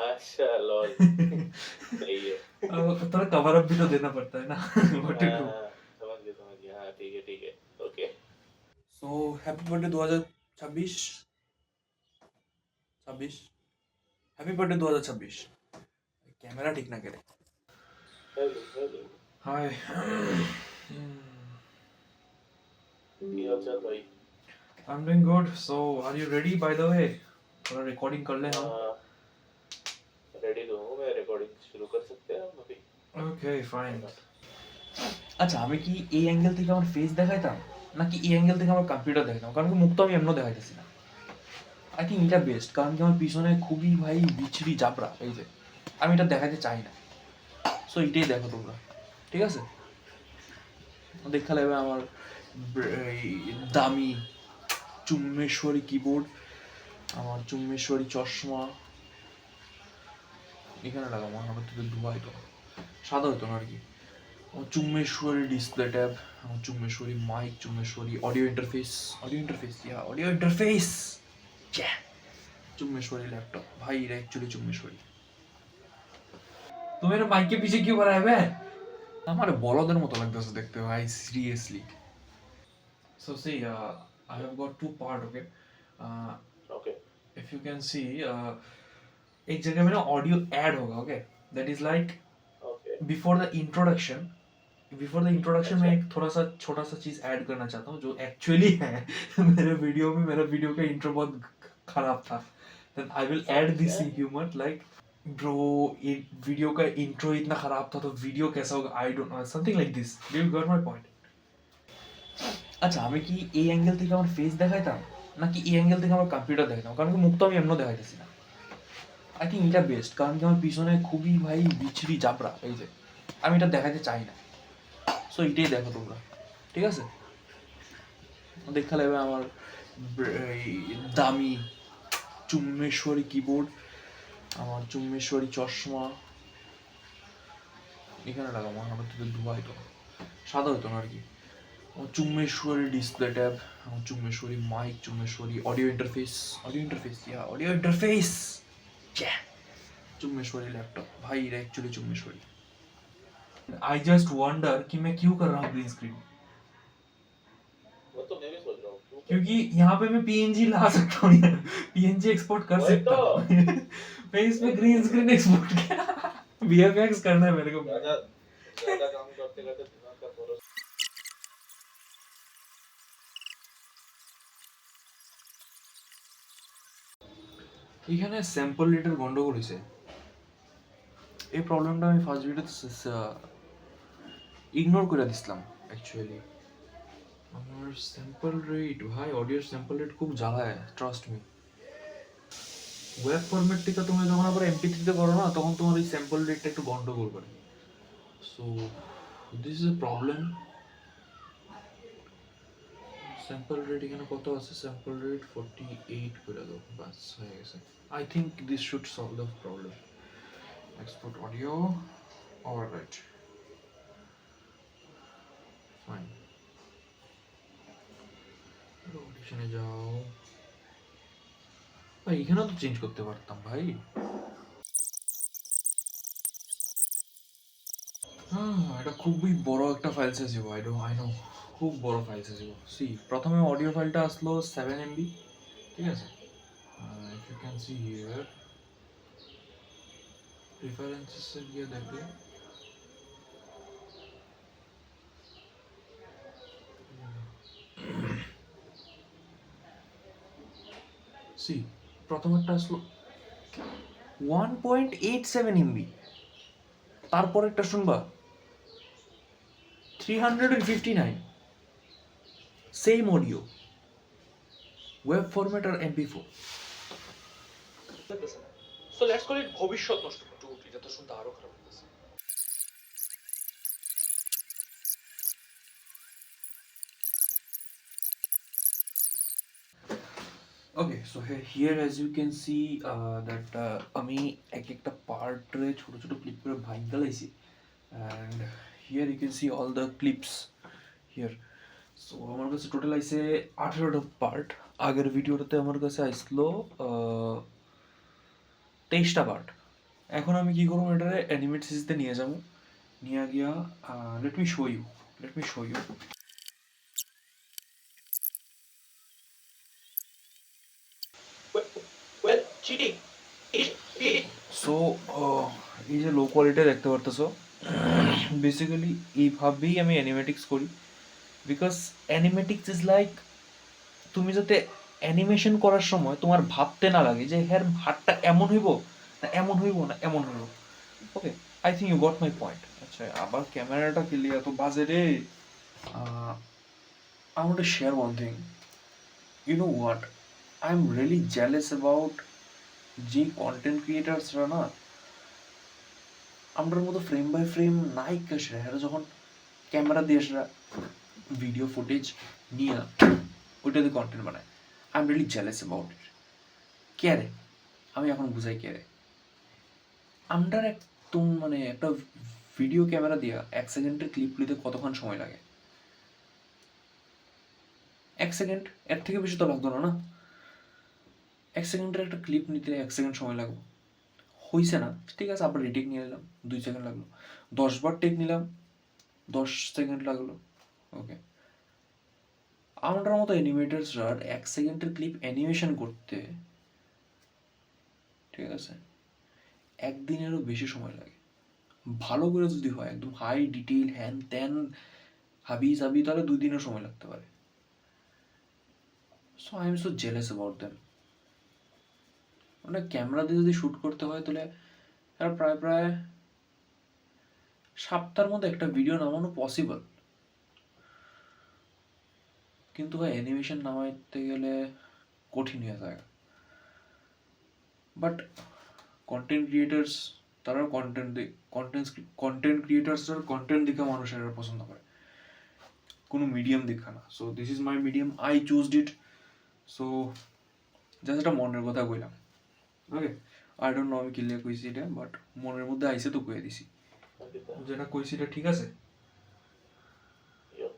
अच्छा लॉल सही है। थोड़ा कवर अप भी तो देना पड़ता है ना व्हाट टू डू। हाँ, समझ गया। हाँ, ठीक है, okay. So happy birthday 2026 26 happy birthday 2026। Camera ठीक ना करे। Hello, hello. हाय। की हाल-चाल भाई? I am doing good. So are you ready by the way? थोड़ा रिकॉर्डिंग कर ले हम। रेडी तो हूँ मैं, रिकॉर्डिंग शुरू कर सकते हैं हम अभी। ওকে व्हाई ফাইন। नॉट? আচ্ছা আমি কি এই অ্যাঙ্গেল থেকে আমার ফেস দেখাইতাম নাকি এই অ্যাঙ্গেল থেকে আমার কম্পিউটার দেখাইতাম, কারণ কি মুখ তো আমি এমনও দেখাইতেছি না। আই থিঙ্ক এটা বেস্ট, কারণ কি আমার পিছনে খুবই ভাই বিচ্ছিরি জাবরা এই যে, আমি এটা দেখাতে চাই না। সো এটাই দেখো তোমরা, ঠিক আছে? দেখা লাগবে আমার এই দামি চুম্বেশ্বরী কিবোর্ড, আমার চুম্বেশ্বরী চশমা এখানে লাগাবো, আমার থেকে ধোয়া হইতো না, সাদা হইতো না আর কি। আমার চুম্বেশ্বরী ডিসপ্লে ট্যাব, আমার Chumbeshwari mic, Chumbeshwari audio interface audio interface Chumbeshwari laptop भाई एक्चुअली चुम्बेश्वरी। तो मेरे माइक के पीछे क्यों भरा है बे? हमारे बॉलोदर मत लगता है देखते हो भाई seriously. So see, I have got two part, okay. Uh, okay, if you can see, एक जगह में ना ऑडियो ऐड होगा, okay. That is like okay, before the introduction. Before the introduction अच्छा, में एक थोड़ा सा छोटा सा चीज ऐड करना चाहता हूँ जो एक्चुअली है मेरे वीडियो में। मेरा वीडियो का इंट्रो बहुत खराब था। देन आई विल ऐड समझ दिस गया। ह्यूमर लाइक ब्रो, वीडियो का इंट्रो इतना खराब था तो वीडियो कैसा होगा, I don't know, something like this. Do you got my point? আচ্ছা আমি কি এই অ্যাঙ্গেল থেকে আমার ফেস দেখাইতাম নাকি এই অ্যাঙ্গেল থেকে আমার কম্পিউটার দেখাইতাম, কারণ কি মুখ তো আমি এমনও দেখাইতেছি না। আই থিঙ্ক এটা বেস্ট, কারণ কি আমার পিছনে খুবই ভাই বিচ্ছিরি জাবরা এই যে, আমি এটা দেখাতে চাই না। সো এটাই দেখো তোমরা, ঠিক আছে? দেখা লাগবে আমার এই দামি চুম্বেশ্বরী কিবোর্ড, আমার চুম্বেশ্বরী চশমা এখানে লাগাবো, আমার থেকে ধোয়া হইতো না, সাদা হইতো না আর কি। আমার চুম্বেশ্বরী ডিসপ্লে ট্যাব, আমার Chumbeshwari mic, Chumbeshwari audio interface Chumbeshwari laptop भाई एक्चुअली चुम्बेश्वरी। आई जस्ट वंडर कि मैं क्यों कर रहा हूँ ग्रीन स्क्रीन, वो तो मैं भी सोच रहा हूँ, क्यों कर रहा क्योंकि यहाँ पे मैं पीएनजी ला सकता हूँ, पीएनजी एक्सपोर्ट कर वही सकता तो। हूँ मैं इसमें ग्रीन स्क्रीन एक्सपोर्ट किया वीएफएक्स करना है मेरे को। ज़्यादा काम करते-करते दिमाग का थोड़ा এখানে স্যাম্পল রেটের গন্ডগোল হয়েছে। এই প্রবলেমটা আমি ফার্স্ট ভিডিওতে ইগনোর করে দিছিলাম অ্যাকচুয়ালি। আমার স্যাম্পল রেট ভাই, অডিওর স্যাম্পল রেট খুব জ্বালায়, ট্রাস্ট মি। ওয়েব ফরম্যাট থেকে তুমি যখন আবার এমপি3 করো না, তখন তোমার এই স্যাম্পল রেটটা একটু গন্ডগোল করে। So this is a problem. Sample rate এখানে কত আছে? স্যাম্পল রেট 48 করে দাও, বাস হয়ে গেছে। I think this should solve the problem. Export audio, alright fine. অডিশনে যাও ভাই, এখানেও তো চেঞ্জ করতে পারতাম ভাই। এটা খুবই বড় একটা ফাইল সাইজ দিব, আই নো, খুব বড় ফাইল সাইজ দিব। সি প্রথমে অডিও ফাইলটা আসলো 7 MB, ঠিক আছে? If you can see here রেফারেন্সে গিয়ে দেখবে, সি প্রথমেরটা আসলো 1.87 MB, তারপরেরটা শুনবা 359, সেম অডিও, ওয়েব ফরম্যাট আর MP4। So let's call it ভবিষ্যৎ নষ্ট টু, এটা তো শুনতে আরো খারাপ লাগতেছে। Okay so here as you can see that আমি এক একটা পার্টে ছোট ছোট ক্লিপ করে ভাঙ গেলাইছি, and here you can see all the clips here. So আমার কাছে টোটাল আইসে 18টা পার্ট। আগের ভিডিওটাতে আমার কাছে আসলো 23টা পার্ট। এখন আমি কি করবো, এটারে অ্যানিমেট সিরিজতে নিয়ে যাবো, নিয়ে গিয়া let me show you, let me show you. Well, cheating. So এই যে লো কোয়ালিটি দেখতে পারতেছো, বেসিক্যালি এইভাবেই আমি অ্যানিমেটিক্স করি। বিকজ অ্যানিমেটিক্স ইজ লাইক, তুমি যাতে অ্যানিমেশন করার সময় তোমার ভাবতে না লাগে যে হ্যাঁ হাতটা এমন হইব না এমন হইব না এমন হইব। Okay, I think you got my point. আচ্ছা, আবার ক্যামেরাটা খেলি এত বাজে রে। I want to share one thing. You know what? I'm really jealous about যে কন্টেন্ট ক্রিয়েটার্সরা না আমরার মতো ফ্রেম বাই ফ্রেম নাই কাশরা, এরা যখন ক্যামেরা দিয়ে এসরা ভিডিও ফুটেজ নিয়ে ওইটাতে কন্টেন্ট বানায়। I am really jealous about it. কে রে, আমি এখন বুঝাই কে রে। আমরার একদম মানে একটা ভিডিও ক্যামেরা দিয়া 1 সেকেন্ডের ক্লিপ নিতে কতক্ষণ সময় লাগে? 1 সেকেন্ড, এর থেকে বেশি তো লাগতো না না। 1 সেকেন্ডের একটা ক্লিপ নিতে 1 সেকেন্ড সময় লাগবে, হইছে না ঠিক আছে, আবার রিটেক নিয়ে নিলাম 2 সেকেন্ড লাগলো, 10 বার টেক নিলাম 10 সেকেন্ড লাগলো। ওকে, আমার মতো অ্যানিমেটার্সরা 1 সেকেন্ডের ক্লিপ অ্যানিমেশন করতে, ঠিক আছে, একদিনেরও বেশি সময় লাগে। ভালো করে যদি হয় একদম হাই ডিটেইল হ্যান ত্যান হাবি জাবি, তাহলে 2 দিনও সময় লাগতে পারে। So I am so jealous about them. মানে ক্যামেরা দিয়ে যদি শ্যুট করতে হয় তাহলে আর প্রায় প্রায় সপ্তাহের মধ্যে একটা ভিডিও নামানো পসিবল, কিন্তু ভাই অ্যানিমেশন নামাইতে গেলে কঠিন হয়ে যায়। বাট কন্টেন্ট ক্রিয়েটার্স, তারা কন্টেন্ট ক্রিয়েটার্সরা কন্টেন্ট দেখে মানুষের পছন্দ করে, কোনো মিডিয়াম দেখা না। So this is my medium, I choosed it. So just একটা মনের কথা কইলাম। ওকে, আই ডোন্ট নো আমি কিল্লে কইছি এটা, বাট মনের মধ্যে আইসে তো কয়ে দিছি। যেটা কইছি এটা ঠিক আছে, Yup.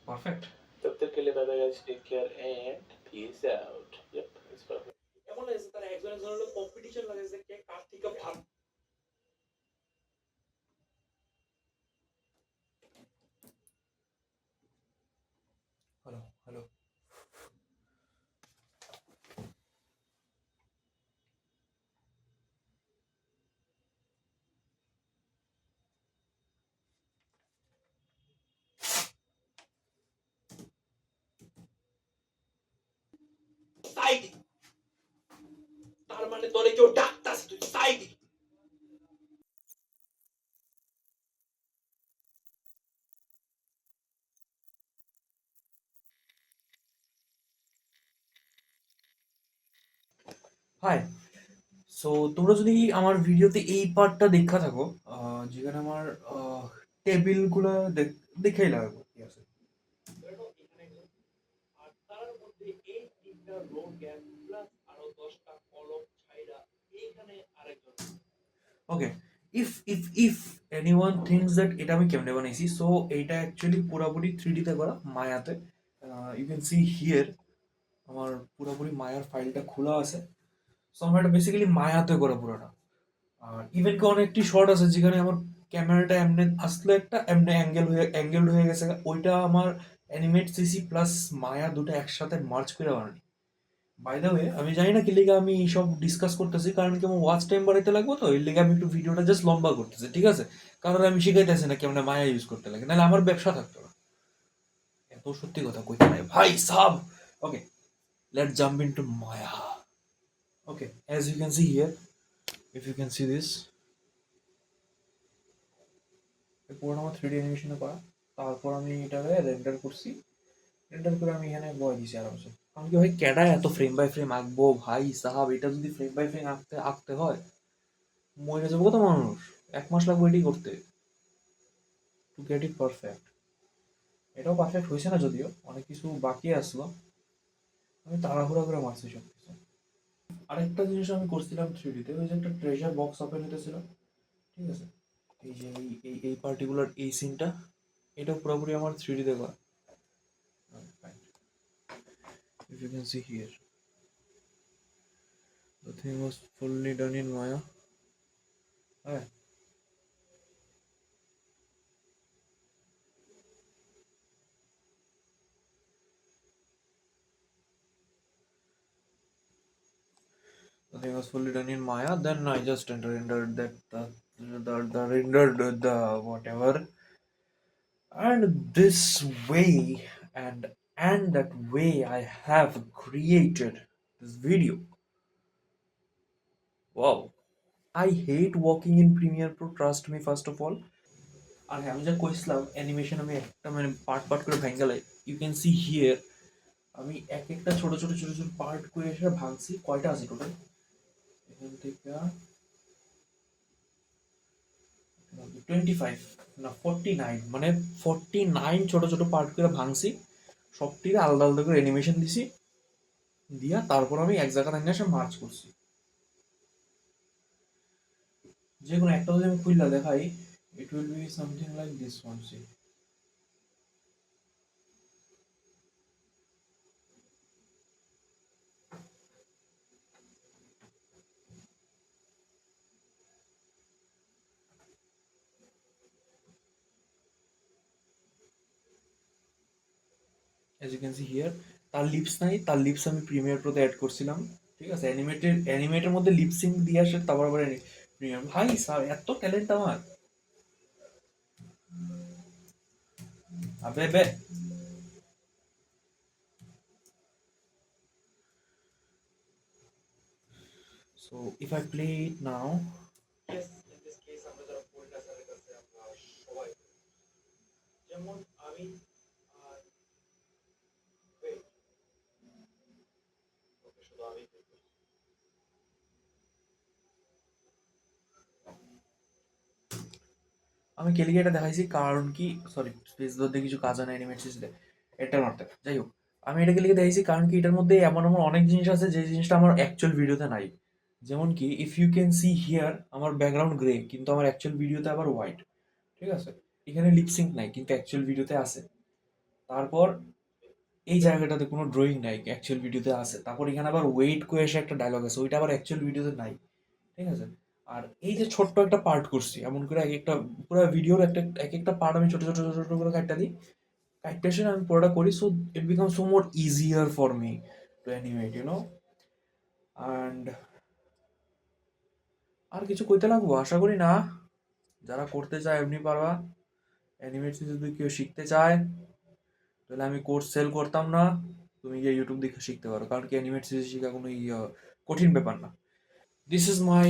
পারফেক্ট। तब तक के लिए bye bye guys, take care and peace out. Yep, it's perfect. এমন লাগছে তারা একজন একজনের লোক কম্পিটিশন লাগাইছে কে কার থেকে ভালো। Hello hello. সাইডি, তার মানে তোরে কেউ ডাকতাছে, তুই সাইডি। হাই, সো তোমরা যদি আমার ভিডিওতে এই পার্টটা দেখা থাকো, যেখানে আমার টেবিলগুলো দেখাই লাগবে, ঠিক আছে, আর তার মধ্যে এই 3টা রো গ্যাপ প্লাস আরো 10টা কলম ছাইরা এইখানে আরেকজন। ওকে, ইফ এনিওয়ান থিংকস দ্যাট এটা আমি কেমনে বানাইছি, সো এইটা অ্যাকচুয়ালি পুরোপুরি 3D তে করা মায়াতে। ইউ ক্যান সি হিয়ার আমার পুরোপুরি মায়ার ফাইলটা খোলা আছে। সো আমার এটা বেসিক্যালি মায়াতে করা পুরোটা। আর ইভেন কি অনেকটি শর্ট আছে যেখানে আমার ক্যামেরাটা এমনি আসলো একটা এমনি অ্যাঙ্গেল হয়ে গেছে, ওইটা আমার অ্যানিমেট সিসি প্লাস মায়া দুটো একসাথে মার্চ করে বানানি। বাই দ্য ওয়ে, আমি জানি না কি লিগে আমি সব ডিসকাস করতেছি, কারণ কি আমার ওয়াচ টাইম বাড়াইতে লাগবে, তো এর লিগে আমি একটু ভিডিওটা জাস্ট লম্বা করতেছি, ঠিক আছে, কারণ আমি শিখাইতেছি না কেমন মায়া ইউজ করতে লাগে, নাহলে আমার ব্যবসা থাকতো না। এত সত্যি কথা কইতে নাই ভাই সাব। Okay, let's jump into Maya. Okay, as you can see here, if you can see this, পুরোটা আমার 3D অ্যানিমেশনে করা। তারপর আমি এটাকে রেন্ডার করছি, রেন্ডার করে আমি এখানে বয় দিছি আরামসে। কারণ কি ভাই ক্যাডা এত ফ্রেম বাই ফ্রেম আঁকবো ভাই সাহাব, এটা যদি ফ্রেম বাই ফ্রেম আঁকতে আঁকতে হয় মরে যাবো কত মানুষ, 1 মাস লাগবে এটি করতে, টু গেট ইট পারফেক্ট। এটাও পারফেক্ট হয়েছে না, যদিও অনেক কিছু বাকি আসলো, আমি তাড়াহুড়া করে মারছি সব কিছু। আরেকটা জিনিস আমি করছিলাম 3D তে, ওই যে একটা ট্রেজার বক্স ওপেন হতেছিল, ঠিক আছে, এই যে এই পার্টিকুলার এই সিনটা, এটা পুরোপুরি আমার 3D তে করা। If you can see here, the thing was fully done in Maya. Okay. The thing was fully done in Maya. Then I just rendered that the rendered the whatever, and this way and that way I have created this video. Wow. I hate working in Premiere Pro. Trust me. First of all, আর হ্যাঁ আমি যা কইছিলাম animation আমি একটা মানে part part করে ভেঙ্গালাই you can see here আমি এক একটা ছোট ছোট ছোট ছোট পার্ট করে এসে ভাঙছি কয়টা আছে টোটাল এখান থেকে 25 না 49 মানে 49 ছোট ছোট পার্ট করে ভাঙছি সবটিকে আলাদা আলাদা করে অ্যানিমেশন দিছি দিয়া তারপর আমি এক জায়গা থেকে এসে মার্চ করছি যে কোনো একটা যদি আমি খুললা দেখাই it will be something like this one see as you can see here তার লিপস নাই তার লিপস আমি প্রিমিয়ার প্রোতে অ্যাড করছিলাম ঠিক আছে অ্যানিমেটের মধ্যে লিপসিং দিয়ে আসে তারপর আবার প্রিমিয়ার ভাই স্যার এত ট্যালেন্ট আমার আবে বে so if I play it now Yes, in this case আমরা যারা পোলটা স্যারের কাছে আমরা সবাই যেমন আমি wait, ওকে শুধু আমি দেখবো। আমি কেলিকে এটা দেখাইছি কারণ কি সরি স্পেস ধরতে কিছু কাজ হয় না অ্যানিমেট সিস্টেমে এটা মারতে যাই হোক আমি এটা কেলিকে দেখাইছি কারণ কি এটার মধ্যে এমন এমন অনেক জিনিস আছে যে জিনিসটা আমার অ্যাকচুয়াল ভিডিওতে নাই যেমন কি if you can see here আমার ব্যাকগ্রাউন্ড গ্রে কিন্তু আমার অ্যাকচুয়াল ভিডিওতে আবার হোয়াইট ঠিক আছে এখানে লিপসিঙ্ক নাই কিন্তু অ্যাকচুয়াল ভিডিওতে আছে তারপর এই জায়গাটাতে কোনো ড্রয়িং নাই অ্যাকচুয়াল ভিডিওতে আছে তারপর এখানে আবার ওয়েট করে এসে একটা ডায়লগ আছে ওইটা আবার অ্যাকচুয়াল ভিডিওতে নাই ঠিক আছে আর এই যে ছোট্ট একটা পার্ট করছি এমন করে এক একটা পুরো ভিডিওর একটা এক একটা পার্ট আমি ছোট ছোট ছোট ছোট করে কাটটা দিই কাটটা এসে আমি পুরোটা করি so it become so more easier for me to animate and আর কিছু কইতে লাগবো আশা করি না যারা করতে চায় এমনি পারবা অ্যানিমেট যদি কেউ শিখতে চায় তাহলে আমি কোর্স সেল করতাম না তুমি গিয়ে ইউটিউব দেখে শিখতে পারো কারণ কি অ্যানিমেট সিরিজ শেখা কোনো কঠিন ব্যাপার না this is my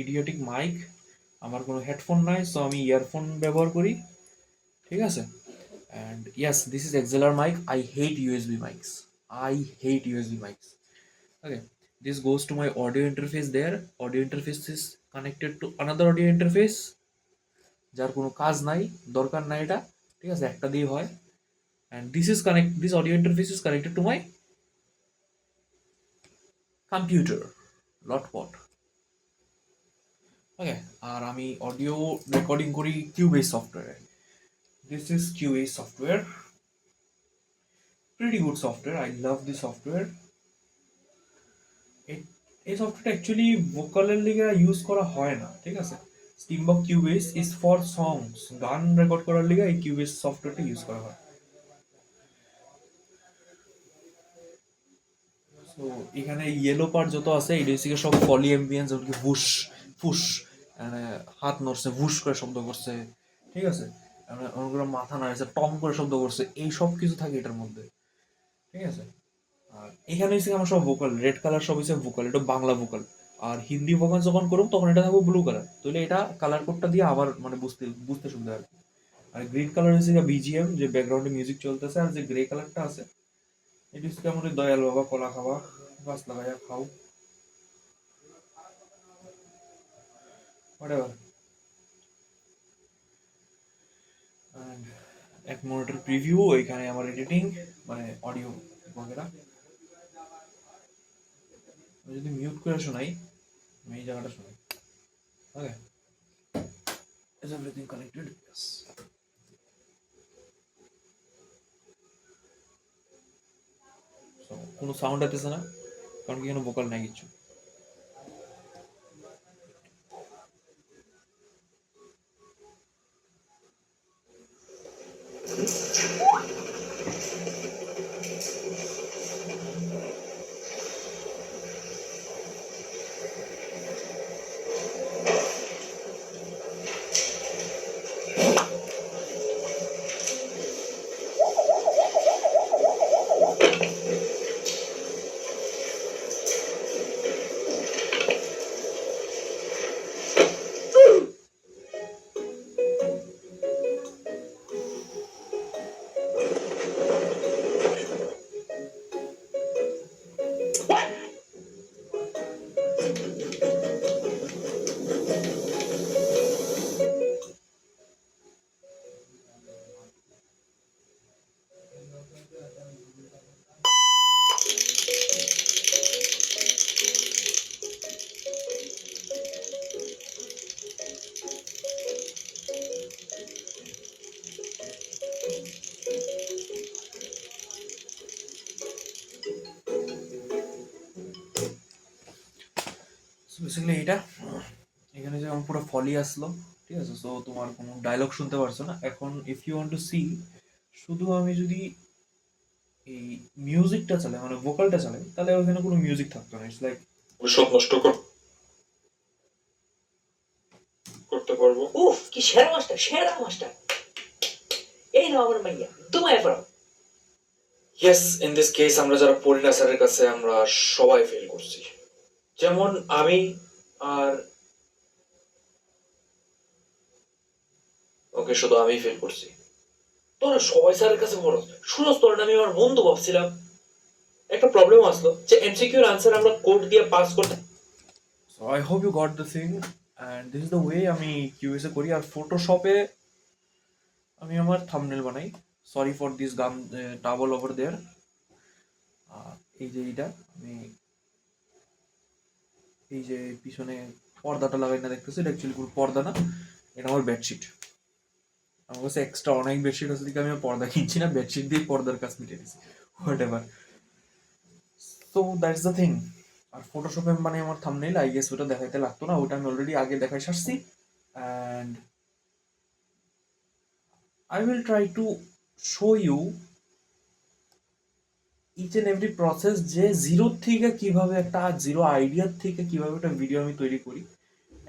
idiotic mic আমার কোনো হেডফোন নাই সো আমি ইয়ারফোন ব্যবহার করি ঠিক আছে and yes this is XLR mic I hate USB mics I hate USB mics okay this goes to my audio interface there audio interface is connected to another audio interface যার কোনো কাজ নাই দরকার নাই এটা ঠিক আছে একটা দিয়ে হয় and this audio interface is connected to my computer lotpot ওকে আর আমি অডিও রেকর্ডিং করি কিউবেস সফটওয়্যারে this is Cubase software pretty good software I love this software এই সফটওয়্যারটা অ্যাকচুয়ালি ভোকালের লিগে ইউজ করা হয় না ঠিক আছে স্টিমবক কিউবেস ইজ ফর সংস গান রেকর্ড করার লিগে এই কিউবেস সফটওয়্যারটা ইউজ করা হয় তো এখানে ইয়েলো পার্ট যত আছে এই বেসিকে সব পলি অ্যাম্বিয়েন্স যেমন বুশ ফুস মানে হাত নড়ছে ভুস করে শব্দ করছে ঠিক আছে অনেকগুলো মাথা নাড়ছে টম করে শব্দ করছে এই সব কিছু থাকে এটার মধ্যে ঠিক আছে আর এখানে হচ্ছে আমার সব ভোকাল রেড কালার সব হচ্ছে ভোকাল এটা বাংলা ভোকাল আর হিন্দি ভোকাল যখন করুম তখন এটা থাকবে ব্লু কালার তাহলে এটা কালার কোডটা দিয়ে আবার মানে বুঝতে বুঝতে সুবিধা আর কি আর গ্রিন কালার হচ্ছে বিজিএম যে ব্যাকগ্রাউন্ডে মিউজিক চলতেছে আর যে গ্রে কালারটা আছে এটা হচ্ছে কেমন দয়াল বাবা কলা খাওয়া গাছ লাগাইয়া খাও হোয়াটএভার অ্যান্ড এক মিনিটের প্রিভিউ এখানে আমার এডিটিং মানে অডিও বগেরা আমি যদি মিউট করে শোনাই আমি এই জায়গাটা শোনাই ওকে is everything connected yes so কোনো সাউন্ড আসতেছে না কারণ কি এখানে ভোকাল নাই কিছু বেসিক্যালি এইটা এখানে যে আমার পুরো ফলি আসলো, ঠিক আছে? সো তোমার কোনো ডায়লগ শুনতে পারছো না এখন। If you want to see, শুধু আমি যদি এই মিউজিকটা চালাই, মানে ভোকালটা চালাই, তাহলে ওখানে কোনো মিউজিক থাকতো না। ইটস লাইক সব নষ্ট করতে পারবো। উফ কি সেরা মাস্টার, সেরা মাস্টার। এই নাও আমার মাইয়া, তোমায় পড়াও। ইয়েস, ইন দিস কেস আমরা যারা পড়ি না স্যারের কাছে আমরা সবাই ফেল করছি। যেমন আমি আর ওকে, শুধু আমি ফেল করছি। তোরা সবাই স্যারের কাছে পড়ো, শুনোস তোর আমি আমার বন্ধু ভাবছিলাম। একটা প্রবলেম আসলো যে এমসিকিউর আনসার আমরা কোড দিয়ে পাস করতে। So I hope you got the thing and this is the way আমি কিউএসএ করি। আর ফটোশপে আমি আমার থাম্বনেল বানাই। Sorry for this gum table over there. এই যে এইটা আমি, এই যে পিছনে পর্দাটা লাগাই না দেখতেছি, এটা অ্যাকচুয়ালি কোনো পর্দা না, এটা আমার বেডশিট। আমার কাছে এক্সট্রা অনেক বেডশিট আছে দিকে আমি আর পর্দা কিনছি না, বেডশিট দিয়ে পর্দার কাজ মিটে দিচ্ছি, whatever. So that's the thing. আর ফটোশপে মানে আমার থাম্বনেল আই গেস ওটা দেখাইতে লাগতো না, ওটা আমি অলরেডি আগে দেখাই সারছি। And I will try to show you each and every process যে জিরো থেকে কিভাবে একটা জিরো আইডিয়া থেকে কিভাবে একটা ভিডিও আমি তৈরি করি,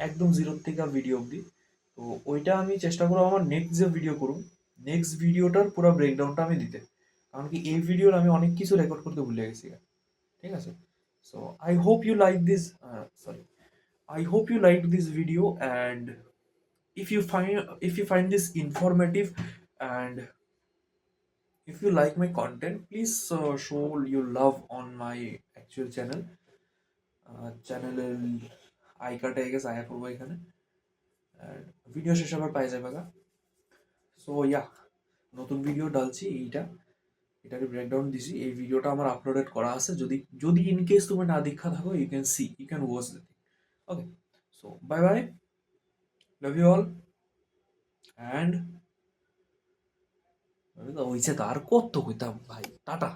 একদম জিরো থেকে ভিডিও অবধি। তো ওইটা আমি চেষ্টা করবো আমার নেক্সট যে ভিডিও করুন, নেক্সট ভিডিওটার পুরো ব্রেকডাউনটা আমি দিতে। কারণ কি এই ভিডিওর আমি অনেক কিছু রেকর্ড করতে ভুলে গেছি, ঠিক আছে? So I hope you like this, sorry, I hope you liked this video, and if you find this informative, and if you like my content, please show your love on my actual channel. চ্যানেলের I কার্ডে গেছে আয়া করবো এখানে, আর video শেষ আবার পাই যাবে গা। সো ইয়া, নতুন ভিডিও ডালছি এটাকে ব্রেকডাউন দিছি। এই ভিডিওটা আমার আপলোডেড করা আছে, যদি ইন কেস তুমি না দেখা থাকো, you can watch the thing. Okay, so bye bye, love you all, and ওইছে তো আর কত কইতাম ভাই, টাটা।